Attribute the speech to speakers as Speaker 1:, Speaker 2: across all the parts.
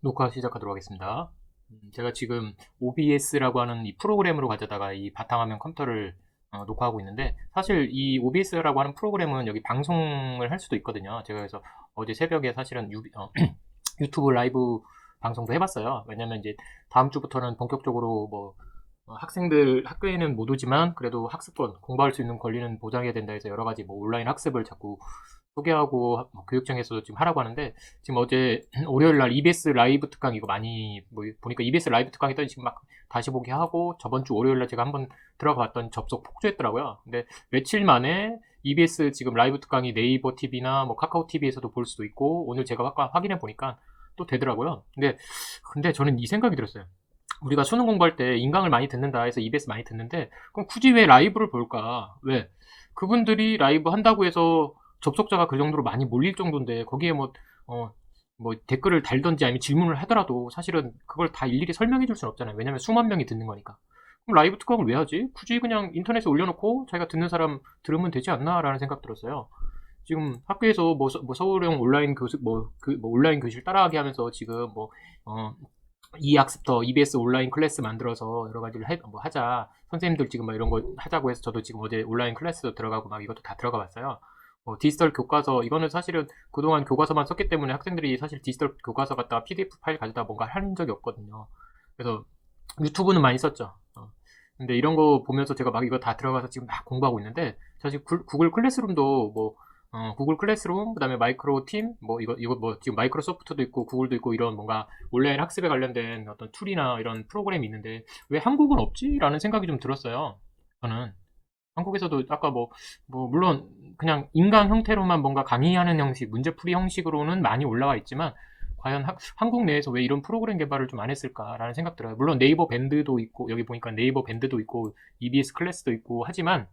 Speaker 1: 녹화 시작하도록 하겠습니다. 제가 지금 OBS라고 하는 이 프로그램으로 가져다가 이 바탕화면 컴퓨터를 녹화하고 있는데, 사실 이 OBS라고 하는 프로그램은 여기 방송을 할 수도 있거든요. 제가 그래서 어제 새벽에 사실은 유튜브 라이브 방송도 해봤어요. 왜냐면 이제 다음 주부터는 본격적으로 뭐 학생들 학교에는 못 오지만 그래도 학습권 공부할 수 있는 권리는 보장해야 된다 해서 여러 가지 뭐 온라인 학습을 자꾸 소개하고 교육청에서도 지금 하라고 하는데, 지금 어제 월요일 날 EBS 라이브 특강 이거 많이 뭐 보니까 EBS 라이브 특강 했더니 지금 막 다시 보기 하고, 저번 주 월요일 날 제가 한번 들어가 봤더니 접속 폭주했더라고요. 근데 며칠 만에 EBS 지금 라이브 특강이 네이버 TV나 뭐 카카오 TV에서도 볼 수도 있고, 오늘 제가 아까 확인해 보니까 또 되더라고요. 근데 저는 이 생각이 들었어요. 우리가 수능 공부할 때 인강을 많이 듣는다 해서 EBS 많이 듣는데, 그럼 굳이 왜 라이브를 볼까? 왜? 그분들이 라이브 한다고 해서 접속자가 그 정도로 많이 몰릴 정도인데, 거기에 뭐 댓글을 달던지 아니면 질문을 하더라도 사실은 그걸 다 일일이 설명해 줄 수는 없잖아요. 왜냐면 수만 명이 듣는 거니까. 그럼 라이브 특강을 왜 하지? 굳이 그냥 인터넷에 올려놓고 자기가 듣는 사람 들으면 되지 않나라는 생각 들었어요. 지금 학교에서 뭐 서울형 온라인 교습 뭐 온라인 교실 따라하게 하면서 지금 이학습터 EBS 온라인 클래스 만들어서 여러 가지를 뭐 하자. 선생님들 지금 막 이런 거 하자고 해서 저도 지금 어제 온라인 클래스도 들어가고 막 이것도 다 들어가 봤어요. 디지털 교과서, 이거는 사실은 그동안 교과서만 썼기 때문에 학생들이 사실 디지털 교과서 갖다가 PDF 파일 가져다 뭔가 한 적이 없거든요. 그래서 유튜브는 많이 썼죠. 근데 이런 거 보면서 제가 막 이거 다 들어가서 지금 막 공부하고 있는데, 사실 구글 클래스룸도 구글 클래스룸, 그다음에 마이크로 팀, 이거 뭐 지금 마이크로소프트도 있고 구글도 있고 이런 뭔가 온라인 학습에 관련된 어떤 툴이나 이런 프로그램이 있는데 왜 한국은 없지라는 생각이 좀 들었어요. 저는 한국에서도 아까 물론 그냥 인강 형태로만 뭔가 강의하는 형식, 문제풀이 형식으로는 많이 올라와 있지만, 과연 한국 내에서 왜 이런 프로그램 개발을 좀 안 했을까라는 생각 들어요. 물론 네이버 밴드도 있고, 여기 보니까 네이버 밴드도 있고 EBS 클래스도 있고 하지만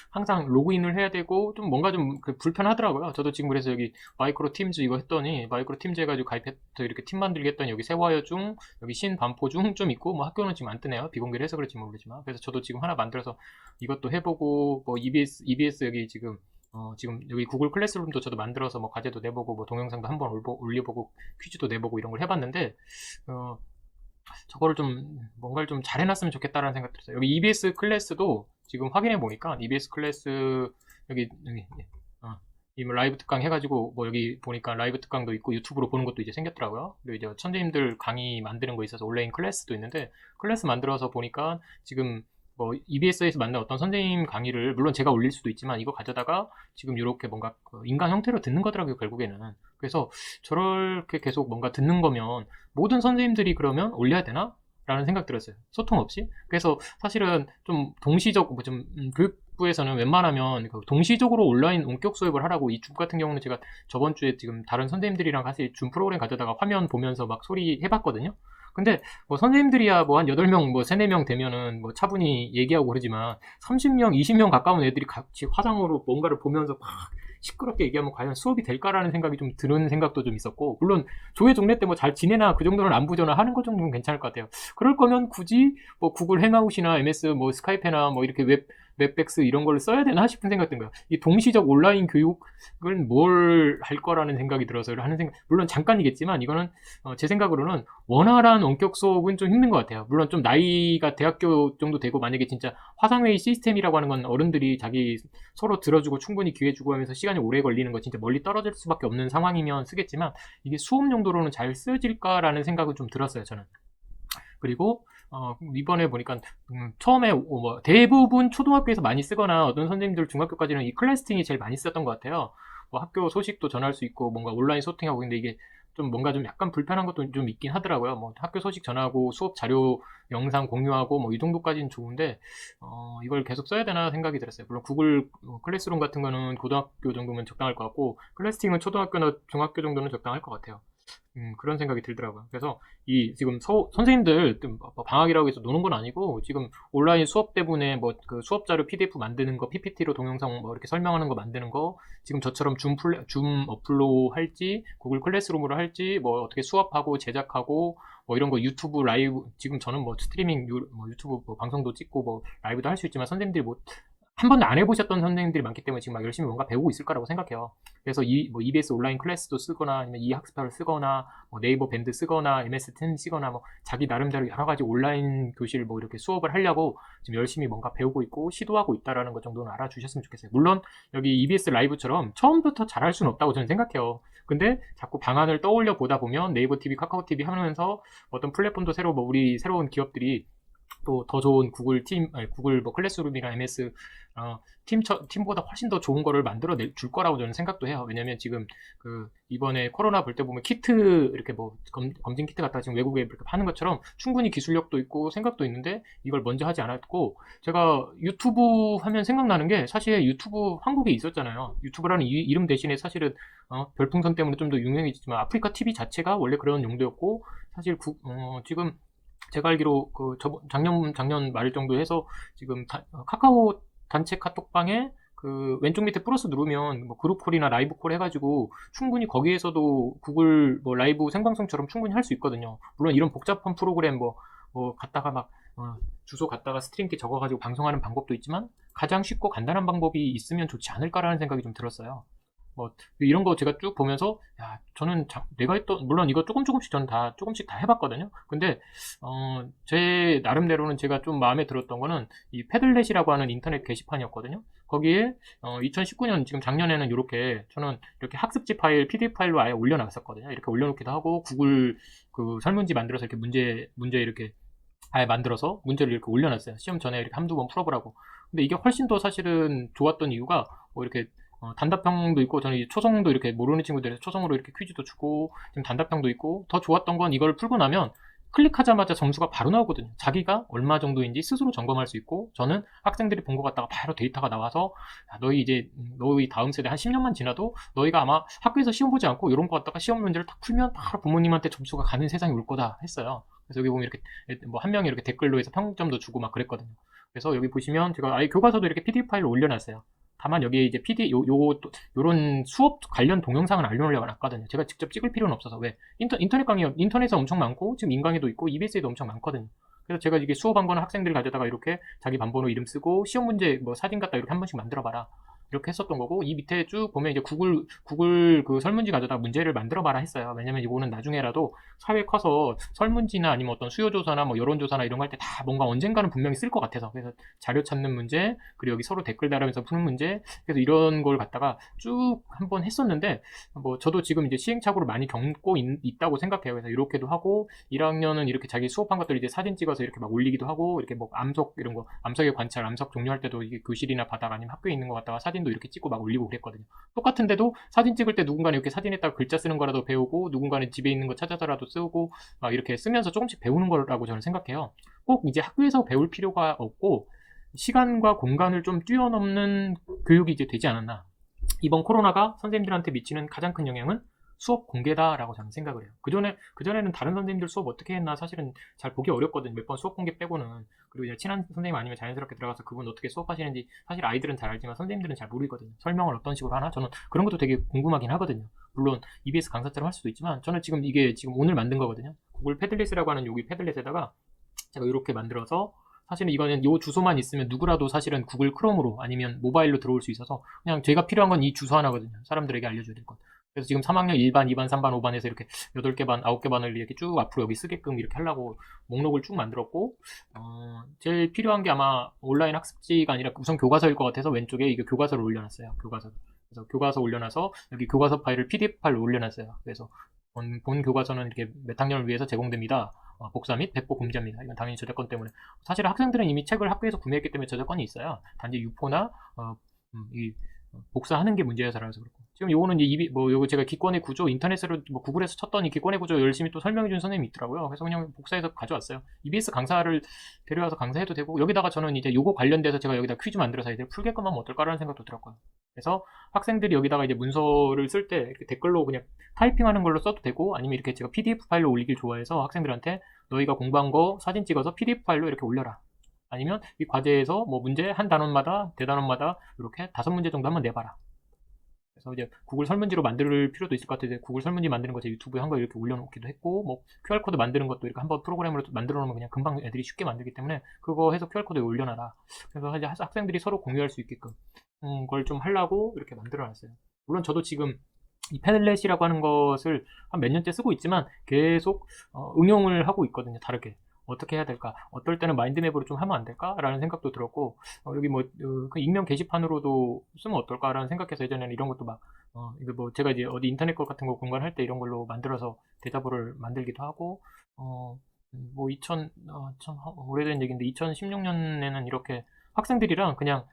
Speaker 1: 항상 로그인을 해야 되고 좀 뭔가 좀 불편하더라고요. 저도 지금 그래서 여기 마이크로 팀즈 이거 했더니, 마이크로 팀즈 해가지고 가입해서 이렇게 팀 만들기 했더니 여기 세화여 중, 여기 신반포 중 좀 있고, 뭐 학교는 지금 안 뜨네요. 비공개를 해서 그럴지 모르지만. 그래서 저도 지금 하나 만들어서 이것도 해보고, 뭐 EBS 여기 지금 여기 구글 클래스룸도 저도 만들어서 뭐 과제도 내보고 뭐 동영상도 한번 올려보고 퀴즈도 내보고 이런 걸 해봤는데, 어, 저거를 좀 뭔가를 좀 잘 해놨으면 좋겠다라는 생각 들었어요. 여기 EBS 클래스도 지금 확인해 보니까 EBS 클래스 여기 이 라이브 특강 해가지고 뭐 여기 보니까 라이브 특강도 있고 유튜브로 보는 것도 이제 생겼더라고요. 그리고 이제 선생님들 강의 만드는 거 있어서 온라인 클래스도 있는데, 클래스 만들어서 보니까 지금 뭐 EBS에서 만든 어떤 선생님 강의를 물론 제가 올릴 수도 있지만 이거 가져다가 지금 이렇게 뭔가 인간 형태로 듣는 거더라고요, 결국에는. 그래서 저렇게 계속 뭔가 듣는 거면 모든 선생님들이 그러면 올려야 되나? 라는 생각 들었어요. 소통 없이. 그래서 사실은 좀 교육부에서는 웬만하면 동시적으로 온라인 원격 수업을 하라고, 이 줌 같은 경우는 제가 저번 주에 지금 다른 선생님들이랑 같이 줌 프로그램 가져다가 화면 보면서 막 소리 해봤거든요. 근데 뭐 선생님들이야 뭐 한 8명, 뭐 3, 4명 되면은 뭐 차분히 얘기하고 그러지만, 30명, 20명 가까운 애들이 같이 화상으로 뭔가를 보면서 막 시끄럽게 얘기하면 과연 수업이 될까라는 생각이 좀 드는 생각도 좀 있었고, 물론 조회 종례 때 뭐 잘 지내나 그 정도는 안부 전화하는 것 정도는 괜찮을 것 같아요. 그럴 거면 굳이 뭐 구글 행아웃이나 MS 뭐 스카이페나 뭐 이렇게 웹백스 이런 걸 써야 되나 싶은 생각 든 거예요. 이 동시적 온라인 교육은 뭘 할 거라는 생각이 들어서 하는 생각, 물론 잠깐이겠지만 이거는 제 생각으로는 원활한 원격 수업은 좀 힘든 것 같아요. 물론 좀 나이가 대학교 정도 되고, 만약에 진짜 화상회의 시스템이라고 하는 건 어른들이 자기 서로 들어주고 충분히 기회 주고 하면서 시간이 오래 걸리는 거, 진짜 멀리 떨어질 수밖에 없는 상황이면 쓰겠지만, 이게 수업 용도로는 잘 쓰여질까라는 생각은 좀 들었어요, 저는. 그리고 이번에 보니까 처음에 대부분 초등학교에서 많이 쓰거나 어떤 선생님들 중학교까지는 이 클래스팅이 제일 많이 썼던 것 같아요. 뭐 학교 소식도 전할 수 있고 뭔가 온라인 소통하고 있는데, 이게 좀 뭔가 좀 약간 불편한 것도 좀 있긴 하더라고요. 뭐 학교 소식 전하고 수업 자료 영상 공유하고 뭐 이 정도까지는 좋은데, 이걸 계속 써야 되나 생각이 들었어요. 물론 구글 클래스룸 같은 거는 고등학교 정도면 적당할 것 같고, 클래스팅은 초등학교나 중학교 정도는 적당할 것 같아요. 그런 생각이 들더라고요. 그래서 이 지금 선생님들 방학이라고 해서 노는 건 아니고, 지금 온라인 수업 때문에 뭐 그 수업 자료 PDF 만드는 거, PPT로 동영상 뭐 이렇게 설명하는 거 만드는 거, 지금 저처럼 줌 어플로 할지 구글 클래스룸으로 할지, 뭐 어떻게 수업하고 제작하고 뭐 이런 거 유튜브 라이브, 지금 저는 뭐 스트리밍 뭐 유튜브 뭐 방송도 찍고 뭐 라이브도 할 수 있지만, 선생님들이 뭐 한 번도 안 해보셨던 선생님들이 많기 때문에 지금 막 열심히 뭔가 배우고 있을 거라고 생각해요. 그래서 뭐 EBS 온라인 클래스도 쓰거나 아니면 이학습을 쓰거나 뭐 네이버 밴드 쓰거나 MS 팀 쓰거나 뭐 자기 나름대로 여러 가지 온라인 교실 뭐 이렇게 수업을 하려고 지금 열심히 뭔가 배우고 있고 시도하고 있다라는 것 정도는 알아주셨으면 좋겠어요. 물론 여기 EBS 라이브처럼 처음부터 잘할 수는 없다고 저는 생각해요. 근데 자꾸 방안을 떠올려 보다 보면 네이버 TV, 카카오 TV 하면서 어떤 플랫폼도 새로 뭐 우리 새로운 기업들이 또 더 좋은 구글 팀, 아니, 구글 뭐 클래스룸이나 MS 팀보다 훨씬 더 좋은 거를 만들어 줄 거라고 저는 생각도 해요. 왜냐면 지금 그 이번에 코로나 볼 때 보면 키트 이렇게 뭐 검진 키트 갖다가 지금 외국에 이렇게 파는 것처럼 충분히 기술력도 있고 생각도 있는데 이걸 먼저 하지 않았고, 제가 유튜브 하면 생각나는 게 사실 유튜브 한국에 있었잖아요. 유튜브라는 이름 대신에 사실은 별풍선 때문에 좀 더 유명해지지만 아프리카 TV 자체가 원래 그런 용도였고, 사실 지금 제가 알기로 작년 말 정도 해서 지금 카카오 단체 카톡방에 그 왼쪽 밑에 플러스 누르면 뭐 그룹콜이나 라이브콜 해가지고 충분히 거기에서도 구글 뭐 라이브 생방송처럼 충분히 할 수 있거든요. 물론 이런 복잡한 프로그램 뭐 갖다가 막 주소 갖다가 스트링키 적어가지고 방송하는 방법도 있지만 가장 쉽고 간단한 방법이 있으면 좋지 않을까라는 생각이 좀 들었어요. 뭐 이런 거 제가 쭉 보면서 야, 저는 내가 했던, 물론 이거 조금씩 저는 다 조금씩 다 해봤거든요. 근데 제 나름대로는 제가 좀 마음에 들었던 거는 이 패들렛이라고 하는 인터넷 게시판이었거든요. 거기에 2019년 지금 작년에는 저는 이렇게 학습지 파일 PDF 파일로 아예 올려놨었거든요. 이렇게 올려놓기도 하고 구글 그 설문지 만들어서 이렇게 문제 이렇게 아예 만들어서 문제를 이렇게 올려놨어요. 시험 전에 이렇게 한두 번 풀어보라고. 근데 이게 훨씬 더 사실은 좋았던 이유가 뭐 이렇게 단답형도 있고, 저는 초성도 이렇게 모르는 친구들에서 초성으로 이렇게 퀴즈도 주고, 지금 단답형도 있고, 더 좋았던 건 이걸 풀고 나면 클릭하자마자 점수가 바로 나오거든요. 자기가 얼마 정도인지 스스로 점검할 수 있고, 저는 학생들이 본 것 같다가 바로 데이터가 나와서 야, 너희 다음 세대 한 10년만 지나도 너희가 아마 학교에서 시험 보지 않고 이런 거 갖다가 시험 문제를 딱 풀면 바로 부모님한테 점수가 가는 세상이 올 거다 했어요. 그래서 여기 보면 이렇게 뭐 한 명이 이렇게 댓글로 해서 평점도 주고 막 그랬거든요. 그래서 여기 보시면 제가 아예 교과서도 이렇게 PDF 파일로 올려놨어요. 다만 여기에 이제 요런 수업 관련 동영상은 안 올려놨거든요. 제가 직접 찍을 필요는 없어서. 왜? 인터넷 강의, 인터넷에 엄청 많고, 지금 인강에도 있고, EBS에도 엄청 많거든요. 그래서 제가 이게 수업한 거는 학생들이 가져다가 이렇게 자기 반번호 이름 쓰고, 시험 문제 뭐 사진 갖다 이렇게 한 번씩 만들어봐라. 이렇게 했었던 거고, 이 밑에 쭉 보면 이제 구글 그 설문지 가져다가 문제를 만들어봐라 했어요. 왜냐면 이거는 나중에라도 사회 커서 설문지나 아니면 어떤 수요조사나 뭐 여론조사나 이런 거 할 때 다 뭔가 언젠가는 분명히 쓸 것 같아서. 그래서 자료 찾는 문제, 그리고 여기 서로 댓글 달으면서 푸는 문제, 그래서 이런 걸 갖다가 쭉 한번 했었는데, 뭐 저도 지금 이제 시행착오를 많이 겪고 있다고 생각해요. 그래서 이렇게도 하고, 1학년은 이렇게 자기 수업한 것들 이제 사진 찍어서 이렇게 막 올리기도 하고, 이렇게 뭐 암석 이런 거, 암석의 관찰, 암석 종료할 때도 이게 교실이나 바닥 아니면 학교에 있는 거 갖다가 사진도 이렇게 찍고 막 올리고 그랬거든요. 똑같은데도 사진 찍을 때 누군가는 이렇게 사진에다가 글자 쓰는 거라도 배우고, 누군가는 집에 있는 거 찾아서라도 쓰고 막 이렇게 쓰면서 조금씩 배우는 거라고 저는 생각해요. 꼭 이제 학교에서 배울 필요가 없고 시간과 공간을 좀 뛰어넘는 교육이 이제 되지 않았나. 이번 코로나가 선생님들한테 미치는 가장 큰 영향은 수업 공개다라고 저는 생각을 해요. 그전에는 다른 선생님들 수업 어떻게 했나 사실은 잘 보기 어렵거든요. 몇 번 수업 공개 빼고는. 그리고 이제 친한 선생님 아니면 자연스럽게 들어가서 그분 어떻게 수업하시는지 사실 아이들은 잘 알지만 선생님들은 잘 모르거든요. 설명을 어떤 식으로 하나? 저는 그런 것도 되게 궁금하긴 하거든요. 물론 EBS 강사처럼 할 수도 있지만 저는 지금 이게 지금 오늘 만든 거거든요. 구글 패들렛이라고 하는 여기 패들렛에다가 제가 이렇게 만들어서, 사실은 이거는 이 주소만 있으면 누구라도 사실은 구글 크롬으로 아니면 모바일로 들어올 수 있어서 그냥 제가 필요한 건 이 주소 하나거든요. 사람들에게 알려줘야 될 것. 그래서 지금 3학년 1반, 2반, 3반, 5반에서 이렇게 8개 반, 9개 반을 이렇게 쭉 앞으로 여기 쓰게끔 이렇게 하려고 목록을 쭉 만들었고, 제일 필요한 게 아마 온라인 학습지가 아니라 우선 교과서일 것 같아서 왼쪽에 이게 교과서를 올려놨어요. 교과서. 그래서 교과서 올려놔서 여기 교과서 파일을 PDF 파일로 올려놨어요. 그래서 본 교과서는 이렇게 몇 학년을 위해서 제공됩니다. 복사 및 배포 금지합니다. 이건 당연히 저작권 때문에. 사실 학생들은 이미 책을 학교에서 구매했기 때문에 저작권이 있어요. 단지 유포나 이 복사하는 게 문제여서라서 그렇고. 지금 요거는 이제 요거 제가 기권의 구조 인터넷으로 뭐 구글에서 쳤더니 기권의 구조 열심히 또 설명해 준 선생님이 있더라고요. 그래서 그냥 복사해서 가져왔어요. EBS 강사를 데려와서 강사해도 되고, 여기다가 저는 이제 요거 관련돼서 제가 여기다 퀴즈 만들어서 애들 풀게끔 하면 어떨까라는 생각도 들었고요. 그래서 학생들이 여기다가 이제 문서를 쓸 때 댓글로 그냥 타이핑하는 걸로 써도 되고, 아니면 이렇게 제가 PDF 파일로 올리길 좋아해서 학생들한테 너희가 공부한 거 사진 찍어서 PDF 파일로 이렇게 올려라. 아니면 이 과제에서 뭐 문제 한 단원마다 대단원마다 이렇게 5문제 정도 한번 내봐라. 그래서 이제 구글 설문지로 만들 필요도 있을 것 같아요. 구글 설문지 만드는 거 제 유튜브에 한 거 이렇게 올려놓기도 했고, 뭐 QR코드 만드는 것도 이렇게 한번 프로그램으로 만들어 놓으면 그냥 금방 애들이 쉽게 만들기 때문에 그거 해서 QR코드에 올려놔라. 그래서 이제 학생들이 서로 공유할 수 있게끔 걸 좀 하려고 이렇게 만들어 놨어요. 물론 저도 지금 이 패들렛이라고 하는 것을 한 몇 년째 쓰고 있지만 계속 응용을 하고 있거든요. 다르게. 어떻게 해야 될까? 어떨 때는 마인드맵으로 좀 하면 안 될까? 라는 생각도 들었고, 여기 뭐, 그 익명 게시판으로도 쓰면 어떨까라는 생각해서 예전에는 이런 것도 막, 이거 뭐, 제가 이제 어디 인터넷 것 같은 거 공간할 때 이런 걸로 만들어서 대자보를 만들기도 하고, 뭐, 참 오래된 얘기인데, 2016년에는 이렇게 학생들이랑 그냥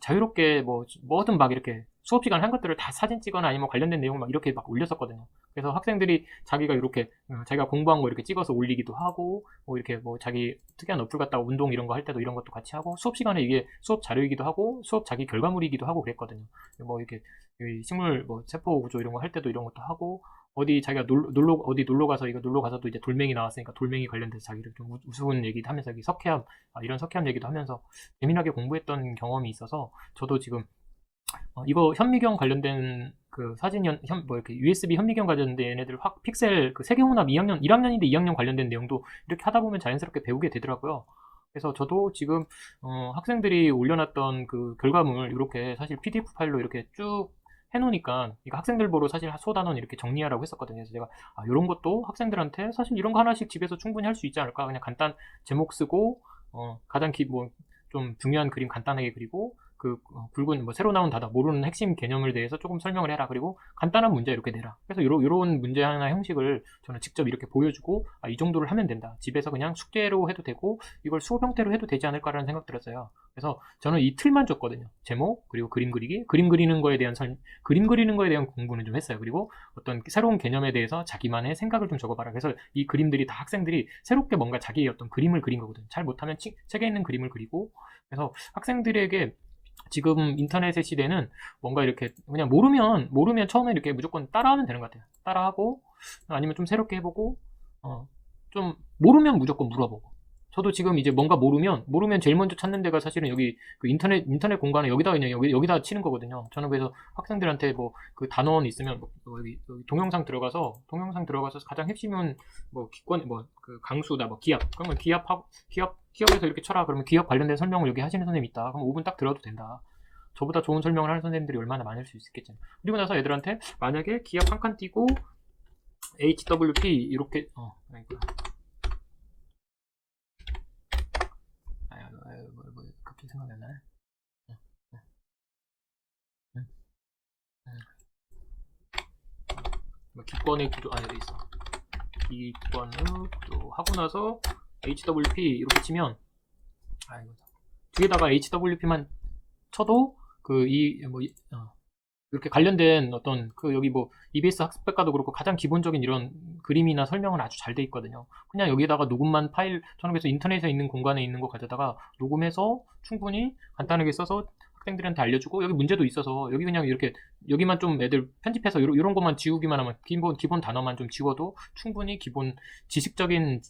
Speaker 1: 자유롭게 뭐든 막 이렇게 수업 시간 한 것들을 다 사진 찍거나 아니면 관련된 내용을 막 이렇게 막 올렸었거든요. 그래서 학생들이 자기가 이렇게 자기가 공부한 거 이렇게 찍어서 올리기도 하고 뭐 이렇게 뭐 자기 특이한 어플 갖다가 운동 이런 거 할 때도 이런 것도 같이 하고 수업 시간에 이게 수업 자료이기도 하고 수업 자기 결과물이기도 하고 그랬거든요. 뭐 이렇게 식물 뭐 세포 구조 이런 거 할 때도 이런 것도 하고 어디 자기가 어디 놀러 가서 이거 놀러 가서도 이제 돌멩이 나왔으니까 돌멩이 관련돼서 자기를 좀 우스운 얘기도 하면서 여기 석회암 이런 석회암 얘기도 하면서 재미나게 공부했던 경험이 있어서 저도 지금 이거 현미경 관련된 그 사진 뭐 이렇게 USB 현미경 관련된 애들 픽셀 그 세계문학 2학년 1학년인데 2학년 관련된 내용도 이렇게 하다 보면 자연스럽게 배우게 되더라고요. 그래서 저도 지금 학생들이 올려놨던 그 결과물 이렇게 사실 PDF 파일로 이렇게 쭉 해놓으니까 이거 학생들 보러 사실 소단원 이렇게 정리하라고 했었거든요. 그래서 제가 이런 것도 학생들한테 사실 이런 거 하나씩 집에서 충분히 할 수 있지 않을까? 그냥 간단 제목 쓰고 가장 좀 중요한 그림 간단하게 그리고 그 굵은 뭐 새로 나온 단어 모르는 핵심 개념을 대해서 조금 설명을 해라. 그리고 간단한 문제 이렇게 내라. 그래서 요런 문제 하나 형식을 저는 직접 이렇게 보여주고 이 정도를 하면 된다. 집에서 그냥 숙제로 해도 되고 이걸 수업 형태로 해도 되지 않을까라는 생각 들었어요. 그래서 저는 이 틀만 줬거든요. 제목 그리고 그림 그리기. 그림 그리는 거에 대한 공부는 좀 했어요. 그리고 어떤 새로운 개념에 대해서 자기만의 생각을 좀 적어봐라. 그래서 이 그림들이 다 학생들이 새롭게 뭔가 자기의 어떤 그림을 그린 거거든요. 잘 못하면 책에 있는 그림을 그리고 그래서 학생들에게 지금 인터넷의 시대는 뭔가 이렇게 그냥 모르면 처음에 이렇게 무조건 따라하면 되는 것 같아요. 따라하고 아니면 좀 새롭게 해보고 좀 모르면 무조건 물어보고. 저도 지금 이제 뭔가 모르면 제일 먼저 찾는 데가 사실은 여기 그 인터넷 공간에 여기다 그냥 여기다 치는 거거든요. 저는 그래서 학생들한테 뭐 그 단원 있으면 여기 동영상 들어가서 가장 핵심은 뭐 기권 뭐 그 강수다 뭐 기압 그러면 기업에서 이렇게 쳐라. 그러면 기업 관련된 설명을 여기 하시는 선생님이 있다. 그럼 5분 딱 들어도 된다. 저보다 좋은 설명을 하는 선생님들이 얼마나 많을 수 있겠죠. 그리고 나서 애들한테 만약에 기압 한 칸 띄고 HWP 이렇게 갑자기 생각이 안 나네. 기권의 구조 여기 있어. 기권의 구조 하고 나서 HWP 이렇게 치면 뒤에다가 HWP만 쳐도 이렇게 관련된 어떤 여기 뭐 EBS 학습백과도 그렇고 가장 기본적인 이런 그림이나 설명은 아주 잘 돼 있거든요. 그냥 여기다가 녹음만 파일 저는 그래서 인터넷에 있는 공간에 있는 거 가져다가 녹음해서 충분히 간단하게 써서 학생들한테 알려주고 여기 문제도 있어서 여기 그냥 이렇게 여기만 좀 애들 편집해서 이런 것만 지우기만 하면 기본 단어만 좀 지워도 충분히 기본 지식적인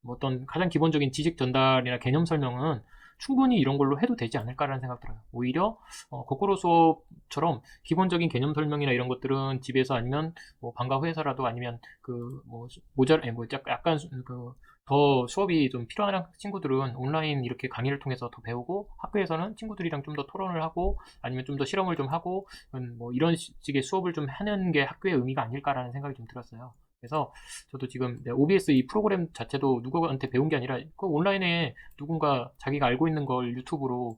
Speaker 1: 어떤 가장 기본적인 지식 전달이나 개념 설명은 충분히 이런 걸로 해도 되지 않을까라는 생각 들어요. 오히려 거꾸로 수업처럼 기본적인 개념 설명이나 이런 것들은 집에서 아니면 뭐 방과 후에서라도 아니면 약간 더 수업이 좀 필요한 친구들은 온라인 이렇게 강의를 통해서 더 배우고 학교에서는 친구들이랑 좀 더 토론을 하고 아니면 좀 더 실험을 좀 하고 뭐 이런 식의 수업을 좀 하는 게 학교의 의미가 아닐까라는 생각이 좀 들었어요. 그래서 저도 지금 OBS 이 프로그램 자체도 누구한테 배운 게 아니라 그 온라인에 누군가 자기가 알고 있는 걸 유튜브로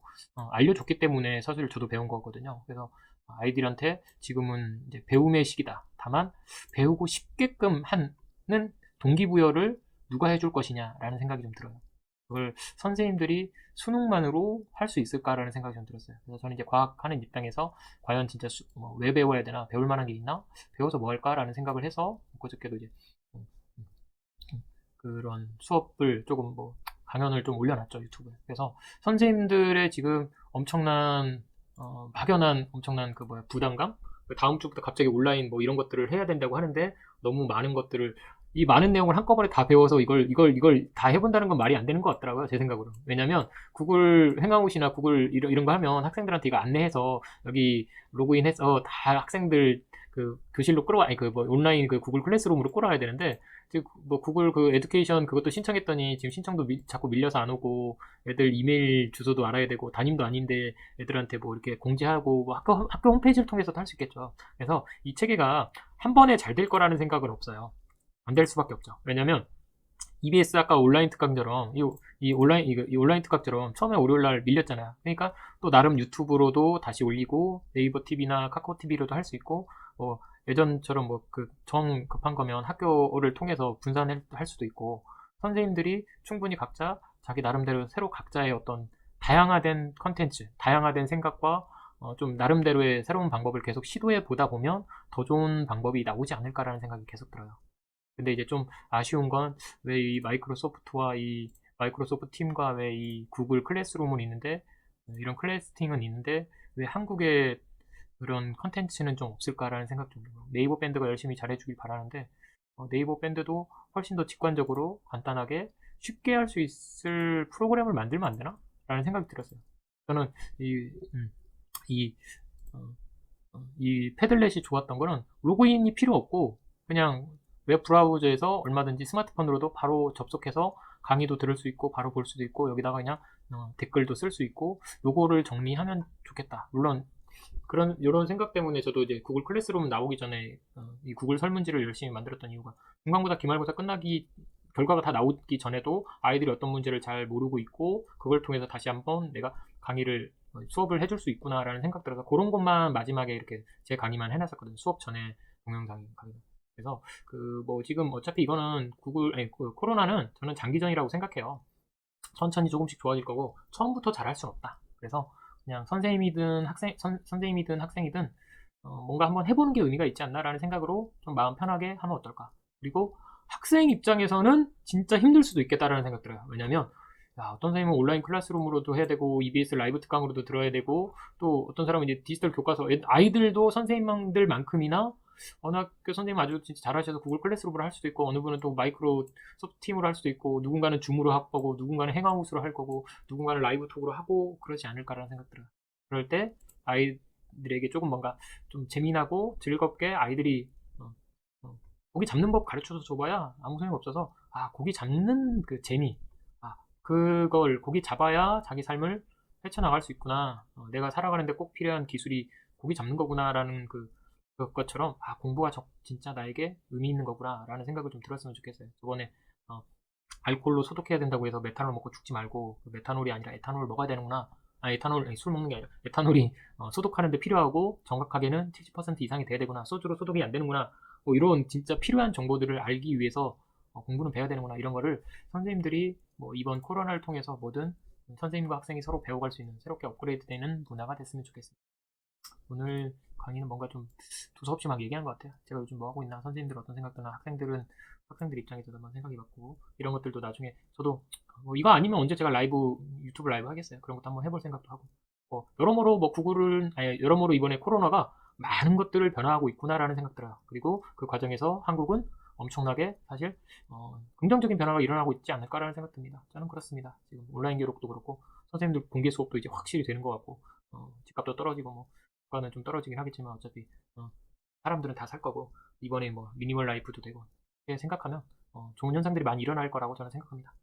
Speaker 1: 알려줬기 때문에 사실 저도 배운 거거든요. 그래서 아이들한테 지금은 이제 배움의 시기다. 다만 배우고 싶게끔 하는 동기부여를 누가 해줄 것이냐라는 생각이 좀 들어요. 그걸 선생님들이 수능만으로 할 수 있을까라는 생각이 좀 들었어요. 그래서 저는 이제 과학하는 입장에서 과연 진짜 왜 배워야 되나, 배울 만한 게 있나, 배워서 뭐 할까라는 생각을 해서 그저께도 이제 그런 수업을 조금 강연을 좀 올려놨죠, 유튜브에. 그래서 선생님들의 지금 막연한 엄청난 부담감? 다음 주부터 갑자기 온라인 이런 것들을 해야 된다고 하는데 너무 많은 것들을 이 많은 내용을 한꺼번에 다 배워서 이걸 다 해본다는 건 말이 안 되는 것 같더라고요, 제 생각으로. 왜냐면 구글 행아웃이나 구글 이런 거 하면 학생들한테 이거 안내해서 여기 로그인해서 다 학생들 그 교실로 끌어와, 아니 그 뭐 온라인 그 구글 클래스룸으로 끌어와야 되는데, 지금 뭐 구글 그 에듀케이션 그것도 신청했더니 지금 신청도 자꾸 밀려서 안 오고, 애들 이메일 주소도 알아야 되고, 담임도 아닌데 애들한테 뭐 이렇게 공지하고, 뭐 학교 홈페이지를 통해서도 할 수 있겠죠. 그래서 이 체계가 한 번에 잘 될 거라는 생각은 없어요. 안 될 수밖에 없죠. 왜냐면 EBS 아까 온라인 특강처럼 이 온라인 특강처럼 처음에 월요일 날 밀렸잖아요. 그러니까 또 나름 유튜브로도 다시 올리고 네이버 TV나 카카오 TV로도 할 수 있고, 뭐 예전처럼 뭐 그 정 급한 거면 학교를 통해서 분산할 수도 있고, 선생님들이 충분히 각자 자기 나름대로 새로 각자의 어떤 다양화된 컨텐츠, 다양화된 생각과 좀 나름대로의 새로운 방법을 계속 시도해 보다 보면 더 좋은 방법이 나오지 않을까라는 생각이 계속 들어요. 근데 이제 좀 아쉬운 건, 왜 이 마이크로소프트와 이 마이크로소프트 팀과 왜 이 구글 클래스룸은 있는데, 이런 클래스팅은 있는데 왜 한국에 그런 컨텐츠는 좀 없을까라는 생각 좀 들어요. 네이버 밴드가 열심히 잘해주길 바라는데, 네이버 밴드도 훨씬 더 직관적으로 간단하게 쉽게 할 수 있을 프로그램을 만들면 안 되나? 라는 생각이 들었어요. 저는 이, 이, 어, 이 패들렛이 좋았던 거는 로그인이 필요 없고, 그냥 웹 브라우저에서 얼마든지 스마트폰으로도 바로 접속해서 강의도 들을 수 있고 바로 볼 수도 있고, 여기다가 그냥 댓글도 쓸 수 있고, 요거를 정리하면 좋겠다. 물론 그런 이런 생각 때문에 저도 이제 구글 클래스룸 나오기 전에 이 구글 설문지를 열심히 만들었던 이유가, 중간고사 기말고사 끝나기 결과가 다 나오기 전에도 아이들이 어떤 문제를 잘 모르고 있고, 그걸 통해서 다시 한번 내가 강의를 수업을 해줄 수 있구나라는 생각 들어서 그런 것만 마지막에 이렇게 제 강의만 해놨었거든요. 수업 전에 동영상 강의. 그래서 그 뭐 지금 어차피 이거는 그 코로나는 저는 장기전이라고 생각해요. 천천히 조금씩 좋아질 거고 처음부터 잘할 수는 없다. 그래서 그냥 선생님이든 학생이든 뭔가 한번 해보는 게 의미가 있지 않나라는 생각으로 좀 마음 편하게 하면 어떨까. 그리고 학생 입장에서는 진짜 힘들 수도 있겠다라는 생각 들어요. 왜냐면 어떤 선생님은 온라인 클래스룸으로도 해야 되고 EBS 라이브 특강으로도 들어야 되고, 또 어떤 사람은 이제 디지털 교과서, 아이들도 선생님들만큼이나 어느 학교 선생님 아주 진짜 잘하셔서 구글 클래스룸으로 할 수도 있고, 어느 분은 또 마이크로 소프트 팀으로 할 수도 있고, 누군가는 줌으로 할 거고, 누군가는 행아웃으로 할 거고, 누군가는 라이브 톡으로 하고, 그러지 않을까라는 생각 들어요. 그럴 때 아이들에게 조금 뭔가 좀 재미나고 즐겁게 아이들이 고기 잡는 법 가르쳐서 줘봐야 아무 소용 없어서, 고기 잡는 그 재미, 그걸 고기 잡아야 자기 삶을 헤쳐나갈 수 있구나, 내가 살아가는데 꼭 필요한 기술이 고기 잡는 거구나라는 그것처럼, 공부가 진짜 나에게 의미 있는 거구나 라는 생각을 좀 들었으면 좋겠어요. 저번에 알코올로 소독해야 된다고 해서 메탄올 먹고 죽지 말고, 메탄올이 아니라 에탄올을 먹어야 되는구나. 에탄올, 아니, 술 먹는 게 아니라 에탄올이 소독하는데 필요하고 정확하게는 70% 이상이 돼야 되구나. 소주로 소독이 안 되는구나. 뭐 이런 진짜 필요한 정보들을 알기 위해서 공부는 배워야 되는구나. 이런 거를 선생님들이 뭐 이번 코로나를 통해서 뭐든 선생님과 학생이 서로 배워갈 수 있는 새롭게 업그레이드되는 문화가 됐으면 좋겠습니다. 오늘 강의는 뭔가 좀 두서없이 막 얘기한 것 같아요. 제가 요즘 뭐 하고 있나, 선생님들 어떤 생각 드나, 학생들 입장에서도 한번 생각해 봤고, 이런 것들도 나중에 저도 뭐 이거 아니면 언제 제가 유튜브 라이브 하겠어요. 그런 것도 한번 해볼 생각도 하고, 여러모로 뭐 여러모로 이번에 코로나가 많은 것들을 변화하고 있구나라는 생각 들어요. 그리고 그 과정에서 한국은 엄청나게 사실 긍정적인 변화가 일어나고 있지 않을까라는 생각 듭니다. 저는 그렇습니다. 지금 온라인 교육도 그렇고 선생님들 공개 수업도 이제 확실히 되는 것 같고, 집값도 떨어지고, 뭐 주가는 좀 떨어지긴 하겠지만 어차피 사람들은 다 살 거고, 이번에 뭐 미니멀 라이프도 되고, 이렇게 생각하면 좋은 현상들이 많이 일어날 거라고 저는 생각합니다.